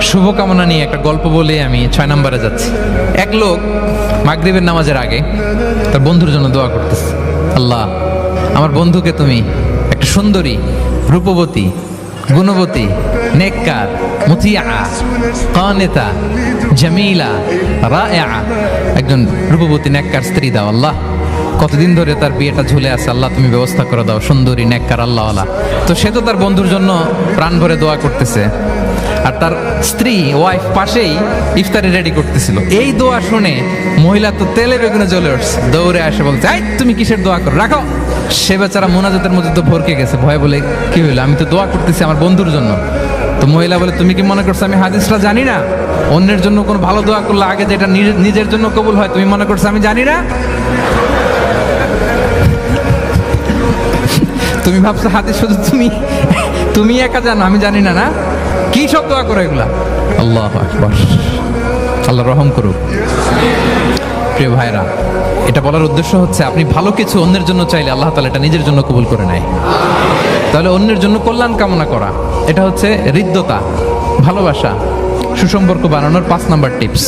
শুভকামনা নিয়ে একটা গল্প বলে আমি 6 নম্বরে যাচ্ছি। এক লোক মাগরিবের নামাজের আগে তার বন্ধুর জন্য দোয়া করতেছে, আল্লাহ আমার বন্ধুকে তুমি একটা সুন্দরী, রূপবতী, গুণবতী, নেককার, মুতিয়া, কানেতা, জামিলা, রায়েআ, একজন রূপবতী নেককার স্ত্রী দাও আল্লাহ। কতদিন ধরে তার বিয়েটা ঝুলে আছে, আল্লাহ তুমি ব্যবস্থা করে দাও, সুন্দরী, নেককার, আল্লাহওয়ালা। তো সে তো তার বন্ধুর জন্য প্রাণ ভরে দোয়া করতেছে, আর তার স্ত্রী ওয়াইফ পাশেই ইফতারি রেডি করতেছিল। এই দোয়া শুনে মহিলা তো তেলে বেগুনে জ্বলে উঠছে, দৌড়ে আসে বলছে, এই তুমি কিসের দোয়া করো, রাখো। সে বেচারা মোনাজাতের মধ্যে তো ভরকে গেছে, ভয় বলে কি হইলো, আমি তো দোয়া করতেছি আমার বন্ধুর জন্য। তো মহিলা বলে, তুমি কি মনে করছো আমি হাদিসটা জানি না? অন্যের জন্য কোনো ভালো দোয়া করলে আগে যেটা নিজের জন্য কবুল হয়, তুমি মনে করছো আমি জানি না? তুমি ভাবছো হাদিস শুধু তুমি একা জানো, আমি জানি না? না, কি সব দোয়া করো এগুলা? আল্লাহু আকবার, আল্লাহ রহম করুক। প্রিয় ভাইরা, এটা বলার উদ্দেশ্য হচ্ছে আপনি ভালো কিছু অন্যের জন্য চাইলে আল্লাহ তাআলা এটা নিজের জন্য কবুল করে নেয়। তাহলে অন্যের জন্য কল্যাণ কামনা করা, এটা হচ্ছে হৃদ্যতা, ভালোবাসা, সুসম্পর্ক বানানোর 5 নাম্বার টিপস।